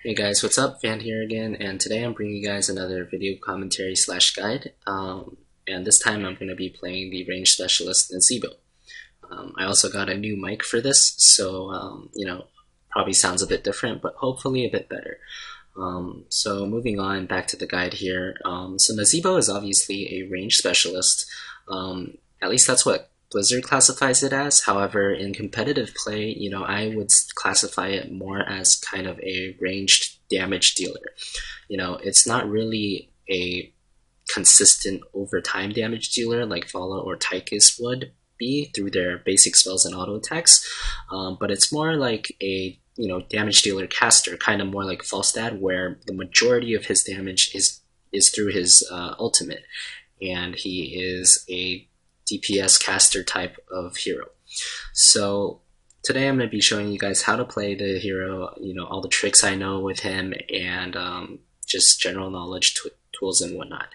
Hey guys, what's up? Fan here again, and today I'm bringing you guys another video commentary slash guide. And this time I'm going to be playing the range specialist Nazeebo. I also got a new mic for this, so probably sounds a bit different, but hopefully a bit better. So moving on back to the guide here. So Nazeebo is obviously a range specialist. At least that's what Blizzard classifies it as. However, in competitive play, I would classify it more as kind of a ranged damage dealer. It's not really a consistent overtime damage dealer like Vala or Tychus would be through their basic spells and auto attacks, but it's more like a damage dealer caster, kind of more like Falstad, where the majority of his damage is through his ultimate, and he is a DPS caster type of hero. So today I'm going to be showing you guys how to play the hero, all the tricks I know with him, and just general knowledge, tools, and whatnot.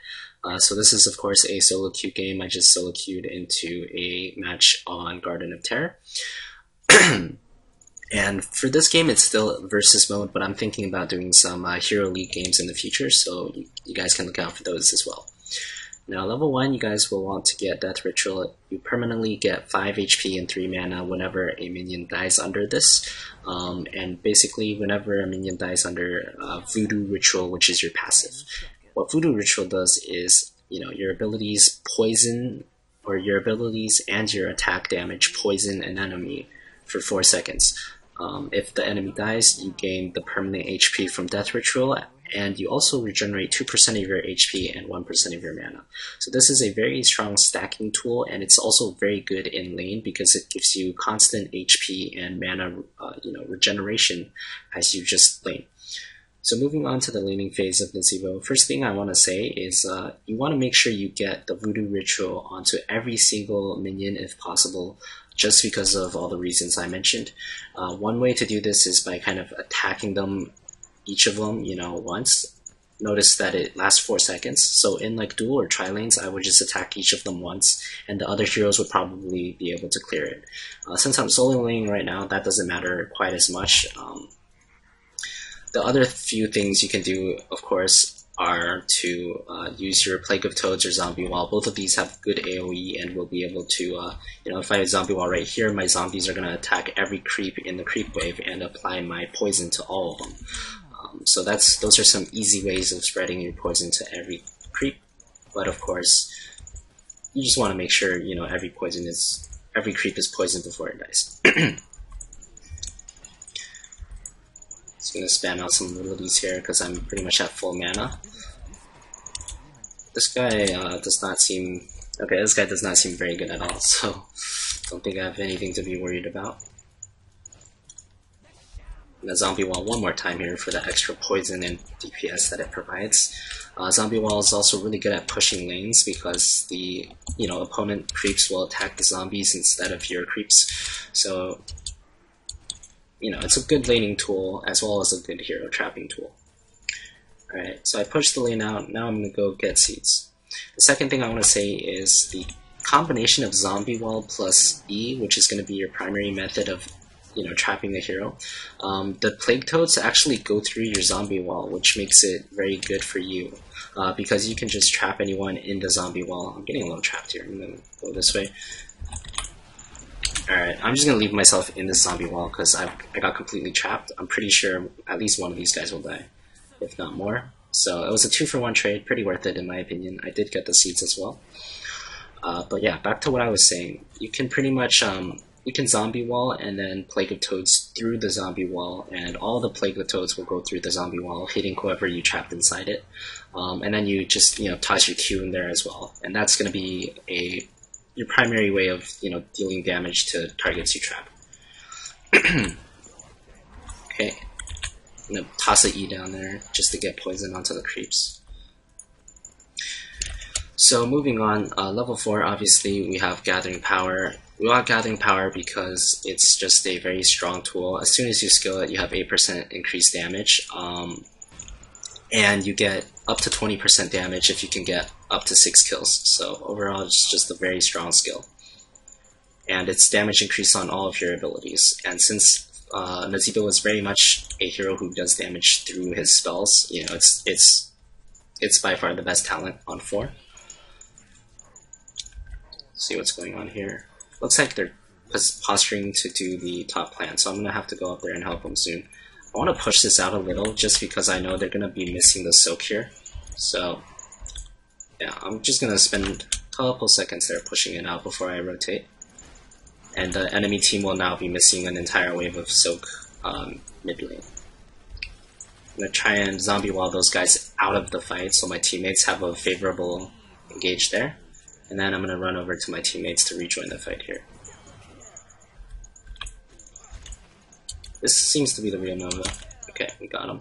So this is, of course, a solo queue game. I just solo queued into a match on Garden of Terror. And for this game, it's still versus mode, but I'm thinking about doing some Hero League games in the future, so you guys can look out for those as well. Now, level 1, you guys will want to get Death Ritual. You permanently get 5 HP and 3 mana whenever a minion dies under this. And basically, whenever a minion dies under Voodoo Ritual, which is your passive. What Voodoo Ritual does is, your abilities poison, or your abilities and your attack damage poison an enemy for 4 seconds. If the enemy dies, you gain the permanent HP from Death Ritual, and you also regenerate 2% of your HP and 1% of your mana. So this is a very strong stacking tool, and it's also very good in lane because it gives you constant HP and mana regeneration as you just lane. So moving on to the laning phase of Nazeebo, first thing I want to say is you want to make sure you get the Voodoo Ritual onto every single minion if possible, just because of all the reasons I mentioned. One way to do this is by kind of attacking them, each of them, once. Notice that it lasts 4 seconds. So in like dual or tri lanes, I would just attack each of them once, and the other heroes would probably be able to clear it. Since I'm solo laning right now, that doesn't matter quite as much. The other few things you can do, of course, are to use your Plague of Toads or Zombie Wall. Both of these have good AoE and will be able to, if I have Zombie Wall right here, my zombies are going to attack every creep in the creep wave and apply my poison to all of them. So those are some easy ways of spreading your poison to every creep. But of course, you just want to make sure every creep is poisoned before it dies. Just gonna spam out some abilities here because I'm pretty much at full mana. This guy does not seem very good at all, so don't think I have anything to be worried about. The Zombie Wall one more time here for the extra poison and DPS that it provides. Zombie Wall is also really good at pushing lanes because the opponent creeps will attack the zombies instead of your creeps. So it's a good laning tool as well as a good hero trapping tool. Alright, so I pushed the lane out. Now I'm going to go get seeds. The second thing I want to say is the combination of Zombie Wall plus E, which is going to be your primary method of trapping the hero. The Plague Toads actually go through your Zombie Wall, which makes it very good for you because you can just trap anyone in the Zombie Wall. I'm getting a little trapped here. I'm going to go this way. Alright, I'm just going to leave myself in this Zombie Wall because I got completely trapped. I'm pretty sure at least one of these guys will die, if not more. So it was a 2-for-1 trade, pretty worth it in my opinion. I did get the seeds as well. But yeah, back to what I was saying. You can pretty much you can Zombie Wall and then Plague of Toads through the Zombie Wall, and all the Plague of Toads will go through the Zombie Wall, hitting whoever you trapped inside it. And then you just toss your Q in there as well, and that's going to be your primary way of dealing damage to targets you trap. Okay, I'm gonna toss an E down there just to get poison onto the creeps. So moving on, level 4, obviously we have Gathering Power. We want Gathering Power because it's just a very strong tool. As soon as you skill it, you have 8% increased damage, and you get up to 20% damage if you can get up to 6 kills. So overall, it's just a very strong skill. And it's damage increase on all of your abilities. And since Nazeebo is very much a hero who does damage through his spells. You know, it's by far the best talent on 4. See what's going on here. Looks like they're posturing to do the top plan, so I'm gonna have to go up there and help them soon. I want to push this out a little just because I know they're gonna be missing the soak here. So yeah, I'm just gonna spend a couple seconds there pushing it out before I rotate. And the enemy team will now be missing an entire wave of soak mid lane. I'm gonna try and zombie wall those guys out of the fight so my teammates have a favorable engage there. And then I'm gonna run over to my teammates to rejoin the fight here. This seems to be the real Nova. Okay, we got him.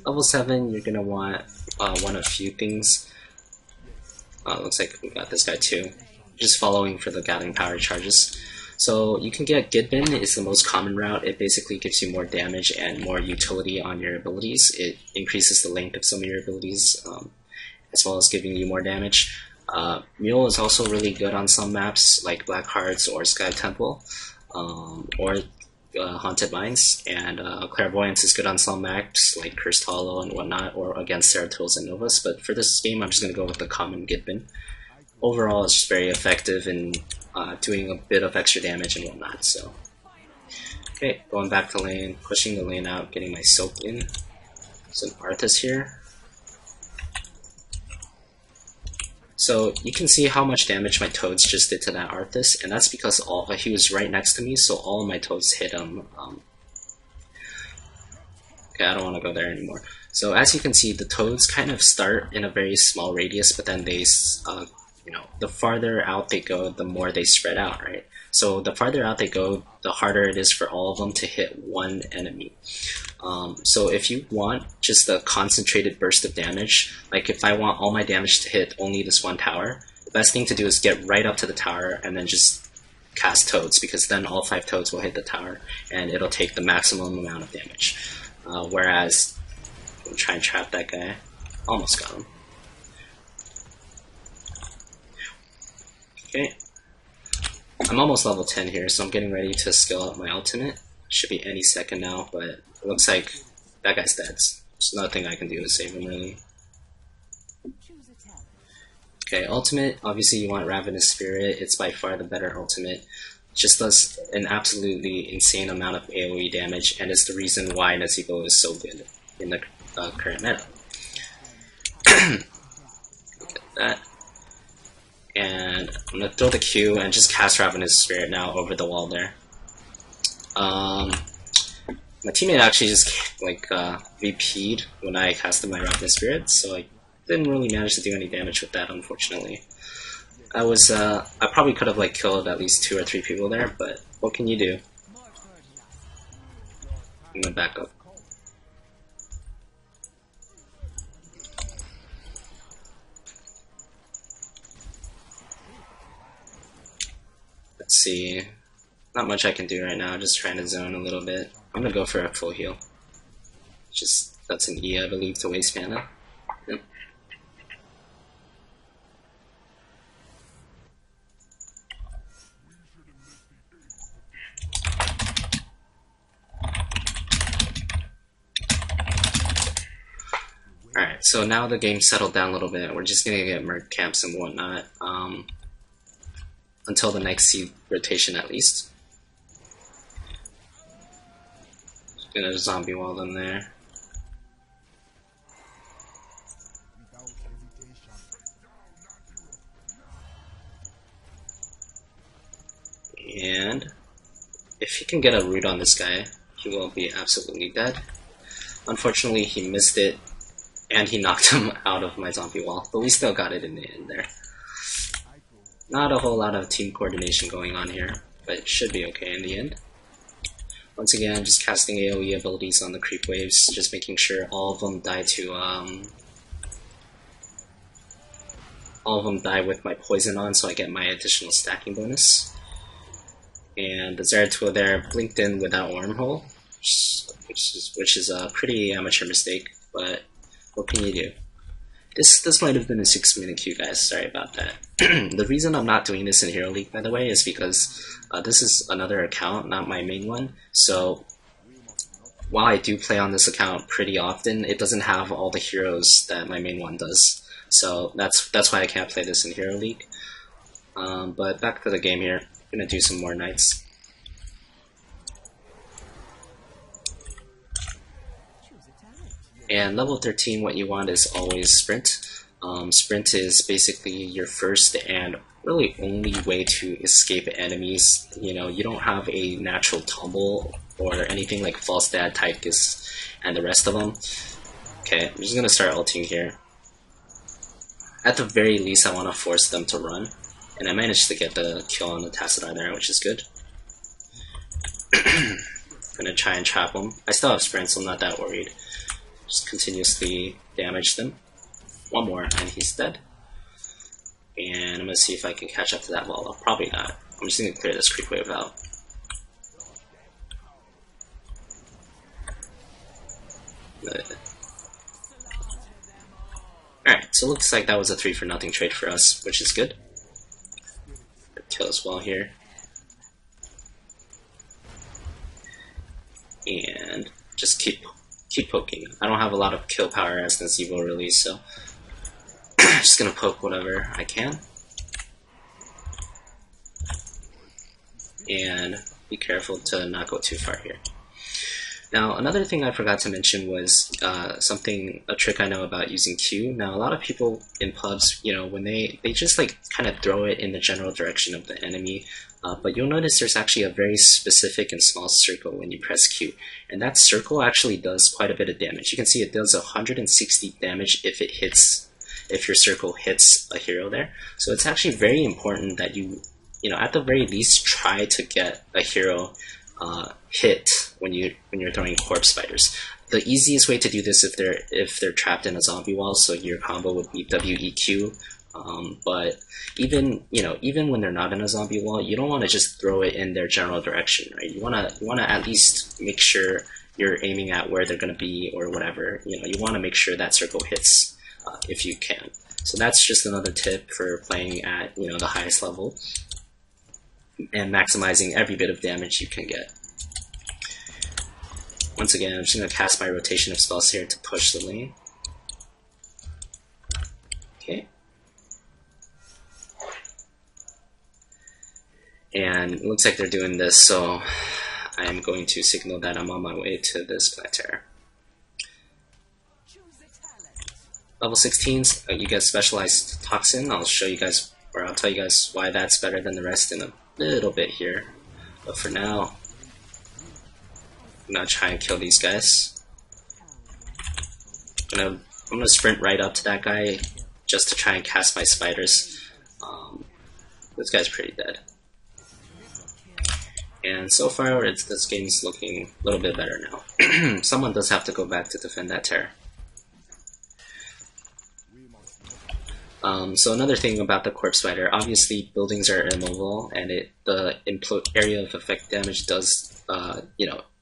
Level 7, you're gonna want one of a few things. Looks like we got this guy too. Just following for the gathering power charges. So you can get Gidbinn is the most common route. It basically gives you more damage and more utility on your abilities. It increases the length of some of your abilities, as well as giving you more damage. Mule is also really good on some maps like Black Hearts or Sky Temple, or Haunted Mines, and Clairvoyance is good on some maps like Cursed Hollow and whatnot, or against Ceratols and Novas, but for this game I'm just going to go with the common Gidbinn. Overall it's just very effective in doing a bit of extra damage and whatnot. So okay, going back to lane, pushing the lane out, getting my soak in. Some Arthas here. So you can see how much damage my toads just did to that Arthas, and that's because he was right next to me, so all of my toads hit him. Okay, I don't want to go there anymore. So as you can see, the toads kind of start in a very small radius, but then they, you know, the farther out they go, the more they spread out, right? So the farther out they go, the harder it is for all of them to hit one enemy. So if you want just a concentrated burst of damage, like if I want all my damage to hit only this one tower, the best thing to do is get right up to the tower and then just cast toads, because then all 5 toads will hit the tower and it'll take the maximum amount of damage. Whereas, I'm trying to trap that guy. Almost got him. Okay. I'm almost level 10 here, so I'm getting ready to skill up my ultimate. Should be any second now, but it looks like that guy's dead. There's nothing I can do to save him, really. Okay, ultimate, obviously you want Ravenous Spirit. It's by far the better ultimate. Just does an absolutely insane amount of AoE damage, and it's the reason why Nazeebo is so good in the current meta. Look at that. And I'm gonna throw the Q and just cast Ravenous Spirit now over the wall there. My teammate actually just like VP'd when I casted my Ravenous Spirit, so I didn't really manage to do any damage with that, unfortunately. I probably could have like killed at least 2 or 3 people there, but what can you do? I'm gonna back up. Let's see. Not much I can do right now, just trying to zone a little bit. I'm gonna go for a full heal. That's an E, I believe, to waste mana. Yep. Alright, so now the game's settled down a little bit. We're just gonna get merc camps and whatnot. Until the next seed rotation at least. Just gonna zombie wall them there. And if he can get a root on this guy, he will be absolutely dead. Unfortunately, he missed it, and he knocked him out of my zombie wall, but we still got it in the end there. Not a whole lot of team coordination going on here, but it should be okay in the end. Once again, just casting AoE abilities on the creep waves, just making sure all of them die with my poison on, so I get my additional stacking bonus. And the Zeratul there blinked in without wormhole, which is a pretty amateur mistake, but what can you do? This might have been a 6-minute queue, guys. Sorry about that. The reason I'm not doing this in Hero League, by the way, is because this is another account, not my main one. So while I do play on this account pretty often, it doesn't have all the heroes that my main one does. So that's why I can't play this in Hero League. But back to the game here. I'm gonna do some more knights. And level 13, what you want is always sprint. Sprint is basically your first and really only way to escape enemies. You know, you don't have a natural tumble or anything like false dad, Tychus, and the rest of them. Okay, I'm just gonna start ulting here. At the very least, I want to force them to run, and I managed to get the kill on the Tassadar there, which is good. Gonna try and trap them. I still have sprint, so I'm not that worried. Just continuously damage them. One more, and he's dead. And I'm gonna see if I can catch up to that wall. Probably not. I'm just gonna clear this creep wave out. Alright, so it looks like that was a 3-for-0 trade for us, which is good. Kill as well here. And just keep poking. I don't have a lot of kill power as Nazeebo really, so just gonna poke whatever I can. And be careful to not go too far here. Now, another thing I forgot to mention was a trick I know about using Q. Now, a lot of people in pubs, you know, when they just like kind of throw it in the general direction of the enemy, but you'll notice there's actually a very specific and small circle when you press Q, and that circle actually does quite a bit of damage. You can see it does 160 damage if your circle hits a hero there. So it's actually very important that you know, at the very least, try to get a hero hit when you're throwing corpse spiders. The easiest way to do this if they're trapped in a zombie wall, so your combo would be WEQ. But even when they're not in a zombie wall, you don't want to just throw it in their general direction, right? You wanna at least make sure you're aiming at where they're gonna be or whatever. You know, you want to make sure that circle hits if you can. So that's just another tip for playing at the highest level and maximizing every bit of damage you can get. Once again, I'm just going to cast my rotation of spells here to push the lane. Okay. And it looks like they're doing this, so I'm going to signal that I'm on my way to this planetary. Level 16s, you get specialized Toxin. I'll show you guys, or I'll tell you guys why that's better than the rest in a little bit here. But for now, I'm gonna try and kill these guys. I'm gonna sprint right up to that guy just to try and cast my spiders. This guy's pretty dead. And so far, this game's looking a little bit better now. Someone does have to go back to defend that terror. So another thing about the corpse spider, obviously buildings are immobile, and the area of effect damage does,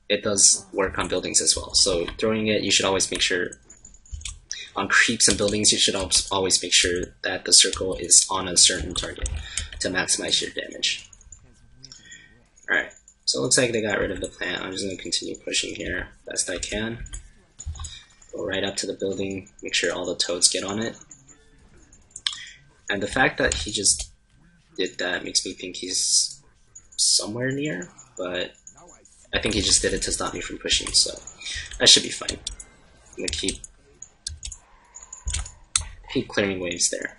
it does work on buildings as well. So throwing it, you should always make sure, on creeps and buildings, you should always make sure that the circle is on a certain target to maximize your damage. Alright, so it looks like they got rid of the plant. I'm just going to continue pushing here best I can. Go right up to the building, make sure all the toads get on it. And the fact that he just did that makes me think he's somewhere near, but I think he just did it to stop me from pushing, so that should be fine. I'm gonna keep clearing waves there.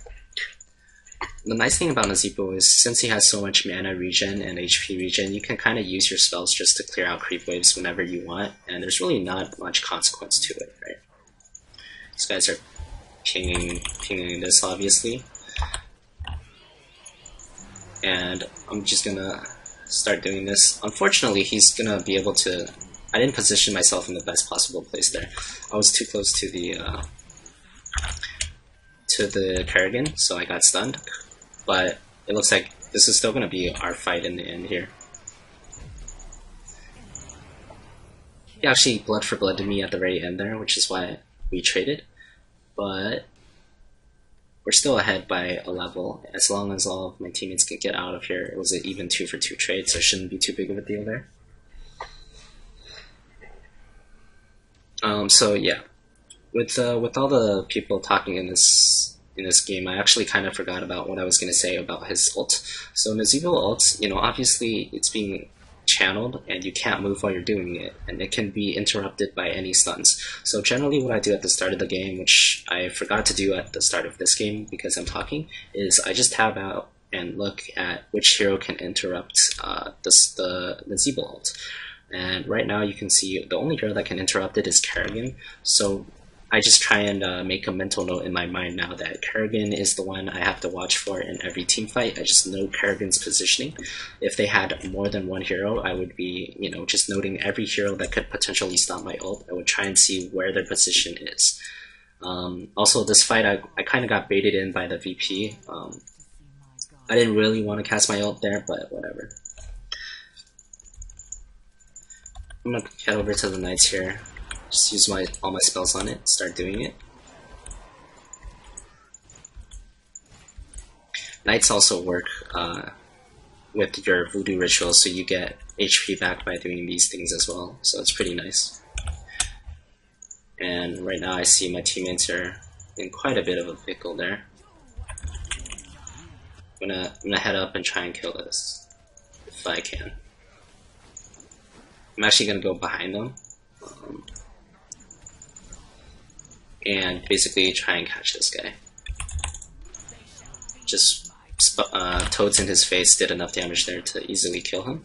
The nice thing about Nazeebo is, since he has so much mana regen and HP regen, you can kind of use your spells just to clear out creep waves whenever you want, and there's really not much consequence to it, right? These guys are pinging this, obviously. And I'm just gonna start doing this. Unfortunately, he's gonna be able to... I didn't position myself in the best possible place there. I was too close to the Kerrigan, so I got stunned. But it looks like this is still gonna be our fight in the end here. He actually blood for blood to me at the very end there, which is why we traded. But we're still ahead by a level. As long as all of my teammates can get out of here, it was an even 2-for-2 trade, so it shouldn't be too big of a deal there. So yeah, with all the people talking in this game, I actually kind of forgot about what I was going to say about his ult. So Nazeebo ult, obviously it's being channeled and you can't move while you're doing it, and it can be interrupted by any stuns. So generally what I do at the start of the game, which I forgot to do at the start of this game because I'm talking, is I just tab out and look at which hero can interrupt the Nazeebo ult. And right now you can see the only hero that can interrupt it is Kerrigan. So I just try and make a mental note in my mind now that Kerrigan is the one I have to watch for in every team fight. I just know Kerrigan's positioning. If they had more than one hero, I would be, just noting every hero that could potentially stop my ult. I would try and see where their position is. Also, this fight, I kind of got baited in by the VP. I didn't really want to cast my ult there, but whatever. I'm gonna head over to the Knights here. Just use all my spells on it, start doing it. Knights also work with your voodoo rituals, so you get HP back by doing these things as well, so it's pretty nice. And right now I see my teammates are in quite a bit of a pickle there. I'm gonna head up and try and kill this, if I can. I'm actually gonna go behind them. And basically try and catch this guy. Just toads in his face did enough damage there to easily kill him.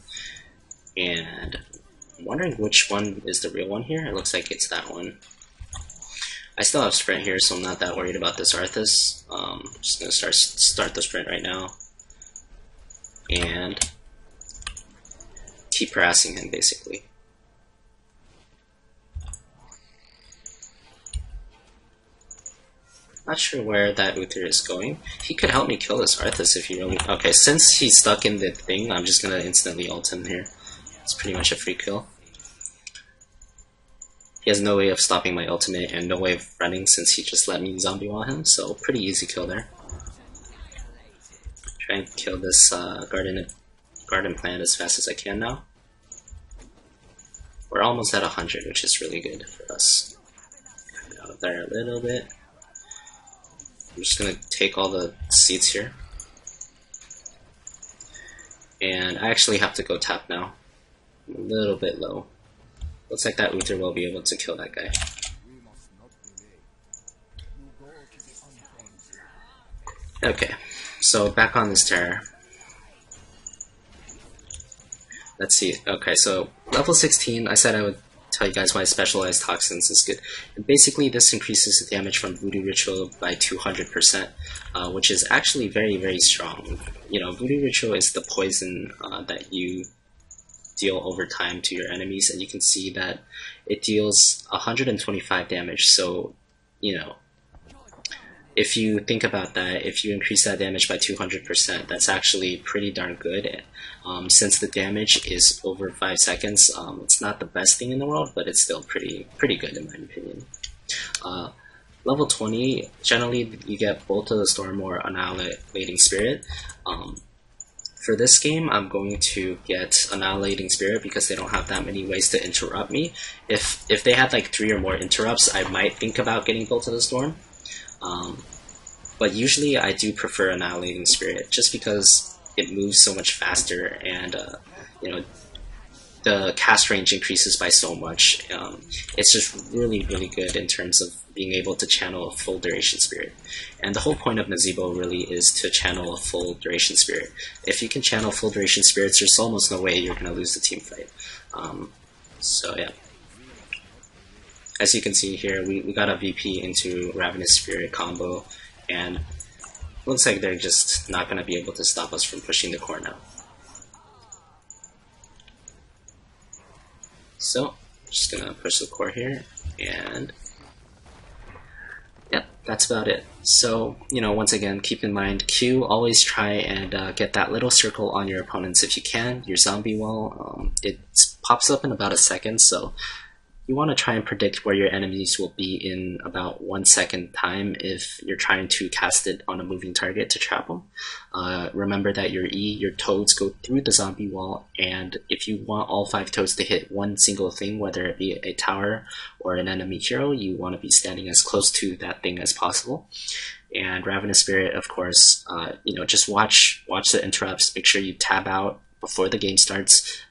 And I'm wondering which one is the real one here. It looks like it's that one. I still have sprint here, so I'm not that worried about this Arthas. Just gonna start the sprint right now. And keep harassing him basically. Not sure where that Uther is going. He could help me kill this Arthas if he really... Okay, since he's stuck in the thing, I'm just gonna instantly ult him here. It's pretty much a free kill. He has no way of stopping my ultimate and no way of running since he just let me zombie wall him, so pretty easy kill there. Try and kill this garden plant as fast as I can now. We're almost at 100, which is really good for us. Cut out of there a little bit. I'm just gonna take all the seeds here. And I actually have to go tap now. I'm a little bit low. Looks like that Uther will be able to kill that guy. Okay, so back on this terror. Let's see. Okay, so level 16, I said I would tell you guys why specialized toxins is good. And basically, this increases the damage from voodoo ritual by 200%, which is actually very, very strong. Voodoo ritual is the poison that you deal over time to your enemies, and you can see that it deals 125 damage. So, if you think about that, if you increase that damage by 200%, that's actually pretty darn good. Since the damage is over 5 seconds, it's not the best thing in the world, but it's still pretty good in my opinion. Level 20, generally you get Bolt of the Storm or Annihilating Spirit. For this game, I'm going to get Annihilating Spirit because they don't have that many ways to interrupt me. If they had like 3 or more interrupts, I might think about getting Bolt of the Storm. But usually I do prefer Annihilating Spirit just because it moves so much faster and the cast range increases by so much. It's just really, really good in terms of being able to channel a full duration spirit. And the whole point of Nazeebo really is to channel a full duration spirit. If you can channel full duration spirits, there's almost no way you're going to lose the team fight. So yeah. As you can see here, we got a VP into Ravenous Spirit combo, and looks like they're just not going to be able to stop us from pushing the core now. So, just going to push the core here, and yep, that's about it. So, once again, keep in mind, Q, always try and get that little circle on your opponents if you can, your zombie wall. It pops up in about a second, so you want to try and predict where your enemies will be in about 1 second time if you're trying to cast it on a moving target to trap them. Remember that your toads go through the zombie wall, and if you want all 5 toads to hit one single thing, whether it be a tower or an enemy hero, you want to be standing as close to that thing as possible. And Ravenous Spirit, of course, just watch the interrupts, make sure you tab out before the game starts,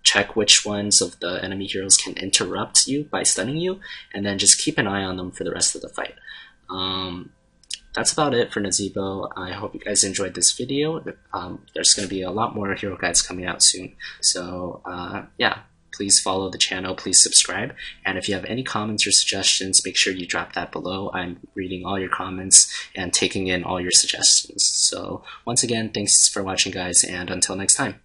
check which ones of the enemy heroes can interrupt you by stunning you, and then just keep an eye on them for the rest of the fight. That's about it for Nazeebo. I hope you guys enjoyed this video. There's going to be a lot more hero guides coming out soon, so yeah, please follow the channel, please subscribe, and if you have any comments or suggestions, make sure you drop that below. I'm reading all your comments and taking in all your suggestions. So once again, thanks for watching, guys, and until next time.